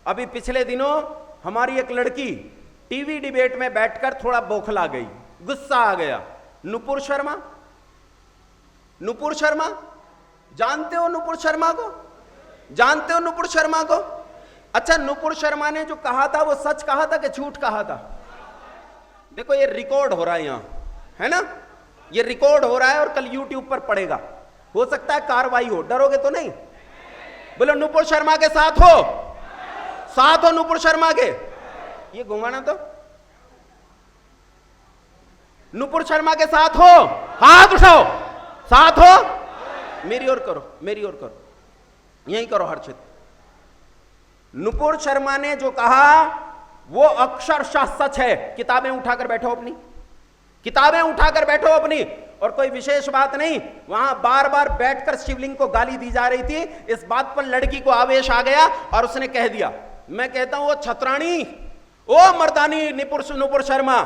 अभी पिछले दिनों हमारी एक लड़की टीवी डिबेट में बैठकर थोड़ा बौखला गई, गुस्सा आ गया। नुपुर शर्मा, नुपुर शर्मा, जानते हो नुपुर शर्मा को? जानते हो नुपुर शर्मा को? अच्छा, नुपुर शर्मा ने जो कहा था वो सच कहा था कि झूठ कहा था? देखो ये रिकॉर्ड हो रहा है यहां, है ना? ये रिकॉर्ड हो रहा है और कल यूट्यूब पर पड़ेगा। हो सकता है कार्रवाई हो, डरोगे तो नहीं? बोलो नुपुर शर्मा के साथ हो, साथ हो नुपुर शर्मा के। ये घुमाना तो नुपुर शर्मा के साथ हो, हाथ उठाओ, साथ हो। मेरी ओर करो, मेरी ओर करो, यहीं करो हर्षित। नुपुर शर्मा ने जो कहा वो अक्षरशः सच है। किताबें उठाकर बैठो अपनी, किताबें उठाकर बैठो अपनी। और कोई विशेष बात नहीं, वहां बार बार बैठकर शिवलिंग को गाली दी जा रही थी। इस बात पर लड़की को आवेश आ गया और उसने कह दिया, मैं कहता हूं वो छतरानी, ओ मर्दानी नुपुर शर्मा,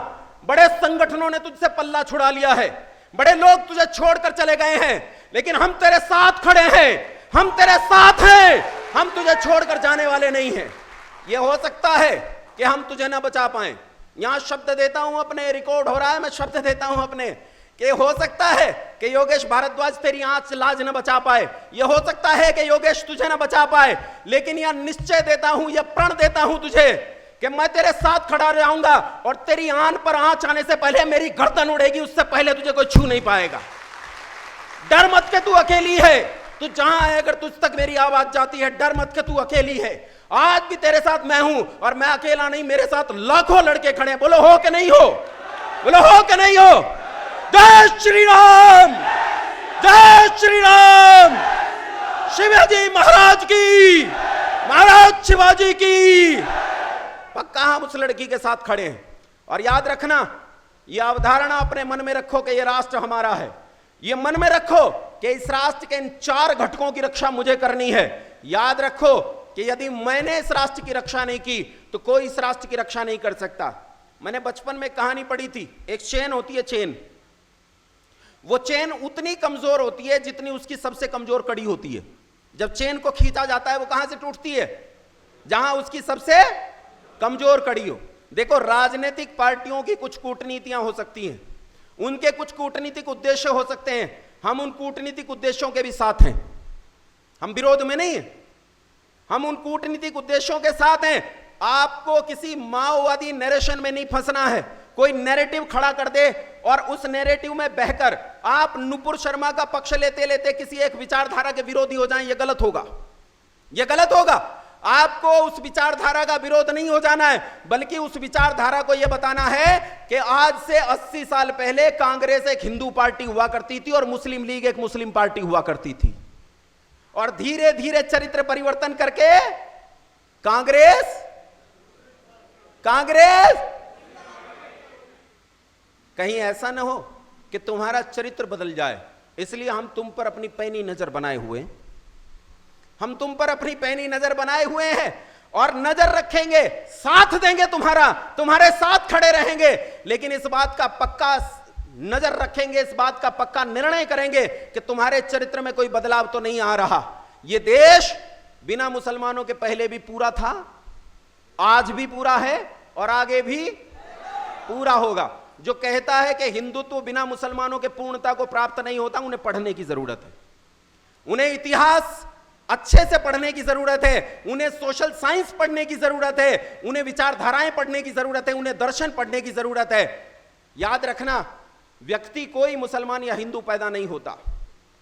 बड़े संगठनों ने तुझसे पल्ला छुड़ा लिया है, बड़े लोग तुझे छोड़कर चले गए हैं, लेकिन हम तेरे साथ खड़े हैं, हम तेरे साथ हैं, हम तुझे छोड़कर जाने वाले नहीं हैं। यह हो सकता है कि हम तुझे ना बचा पाए। यहां शब्द देता हूं अपने, रिकॉर्ड हो रहा है, मैं शब्द देता हूं अपने कि हो सकता है कि योगेश भारद्वाज तेरी आंच लाज न बचा पाए, यह हो सकता है कि योगेश तुझे न बचा पाए, लेकिन यह निश्चय देता हूं, यह प्रण देता हूं तुझे कि मैं तेरे साथ खड़ा रहूंगा और तेरी आन पर आंच आने से पहले मेरी गर्दन उड़ेगी, उससे पहले तुझे कोई छू नहीं पाएगा। डर मत के तू अकेली है, तू जहां है अगर तुझ तक मेरी आवाज जाती है, डर मत के तू अकेली है। आज भी तेरे साथ मैं हूं और मैं अकेला नहीं, मेरे साथ लाखों लड़के खड़े हैं। बोलो हो कि नहीं हो? बोलो हो कि नहीं हो? जय श्री राम, जय श्री राम, शिवाजी महाराज की, महाराज शिवाजी की। पक्का हम उस लड़की के साथ खड़े हैं। और याद रखना, यह अवधारणा अपने मन में रखो कि यह राष्ट्र हमारा है। यह मन में रखो कि इस राष्ट्र के इन 4 घटकों की रक्षा मुझे करनी है। याद रखो कि यदि मैंने इस राष्ट्र की रक्षा नहीं की तो कोई इस राष्ट्र की रक्षा नहीं कर सकता। मैंने बचपन में कहानी पढ़ी थी, एक चेन होती है, चेन, वो चेन उतनी कमजोर होती है जितनी उसकी सबसे कमजोर कड़ी होती है। जब चेन को खींचा जाता है वो कहां से टूटती है? जहां उसकी सबसे कमजोर कड़ी हो। देखो, राजनीतिक पार्टियों की कुछ कूटनीतियां हो सकती हैं, उनके कुछ कूटनीतिक उद्देश्य हो सकते हैं, हम उन कूटनीतिक उद्देश्यों के भी साथ हैं, हम विरोध में नहीं हैं, हम उन कूटनीतिक उद्देश्यों के साथ हैं। आपको किसी माओवादी नैरेशन में नहीं फंसना है। कोई नैरेटिव खड़ा कर दे और उस नैरेटिव में बहकर आप नुपुर शर्मा का पक्ष लेते लेते किसी एक विचारधारा के विरोधी हो जाएं, यह गलत होगा, यह गलत होगा। आपको उस विचारधारा का विरोध नहीं हो जाना है, बल्कि उस विचारधारा को यह बताना है कि आज से 80 साल पहले कांग्रेस एक हिंदू पार्टी हुआ करती थी और मुस्लिम लीग एक मुस्लिम पार्टी हुआ करती थी, और धीरे धीरे चरित्र परिवर्तन करके कांग्रेस कहीं ऐसा ना हो कि तुम्हारा चरित्र बदल जाए। इसलिए हम तुम पर अपनी पैनी नजर बनाए हुए हैं, हम तुम पर अपनी पैनी नजर बनाए हुए हैं और नजर रखेंगे, साथ देंगे तुम्हारा, तुम्हारे साथ खड़े रहेंगे। लेकिन इस बात का पक्का नजर रखेंगे, इस बात का पक्का निर्णय करेंगे कि तुम्हारे चरित्र में कोई बदलाव तो नहीं आ रहा। यह देश बिना मुसलमानों के पहले भी पूरा था, आज भी पूरा है और आगे भी पूरा होगा। जो कहता है कि हिंदुत्व बिना मुसलमानों के पूर्णता को प्राप्त नहीं होता, उन्हें पढ़ने की जरूरत है, उन्हें इतिहास अच्छे से पढ़ने की जरूरत है, उन्हें सोशल साइंस पढ़ने की जरूरत है, उन्हें विचारधाराएं पढ़ने की जरूरत है, उन्हें दर्शन पढ़ने की जरूरत है। याद रखना, व्यक्ति कोई मुसलमान या हिंदू पैदा नहीं होता,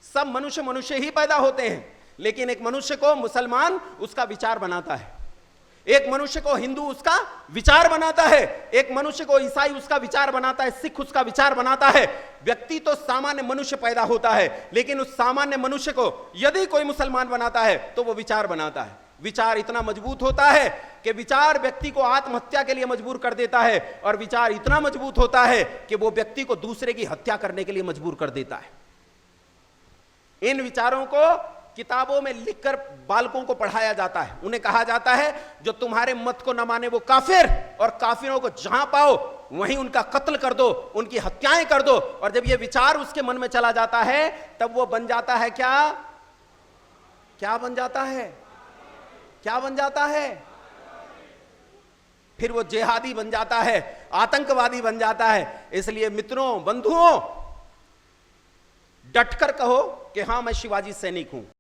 सब मनुष्य मनुष्य ही पैदा होते हैं। लेकिन एक मनुष्य को मुसलमान उसका विचार बनाता है, एक मनुष्य को हिंदू उसका विचार बनाता है, एक मनुष्य को ईसाई उसका विचार बनाता है, सिख उसका विचार बनाता है। व्यक्ति तो सामान्य मनुष्य पैदा होता है, लेकिन उस सामान्य मनुष्य को यदि कोई मुसलमान बनाता है तो वो विचार बनाता है। विचार इतना मजबूत होता है कि विचार व्यक्ति को आत्महत्या के लिए मजबूर कर देता है, और विचार इतना मजबूत होता है कि वो व्यक्ति को दूसरे की हत्या करने के लिए मजबूर कर देता है। इन विचारों को किताबों में लिखकर बालकों को पढ़ाया जाता है, उन्हें कहा जाता है जो तुम्हारे मत को न माने वो काफिर, और काफिरों को जहां पाओ वहीं उनका कत्ल कर दो, उनकी हत्याएं कर दो। और जब ये विचार उसके मन में चला जाता है तब वो बन जाता है क्या? क्या बन जाता है? क्या बन जाता है? फिर वो जिहादी बन जाता है, आतंकवादी बन जाता है। इसलिए मित्रों, बंधुओं, डटकर कहो कि हां मैं शिवाजी सैनिक हूं।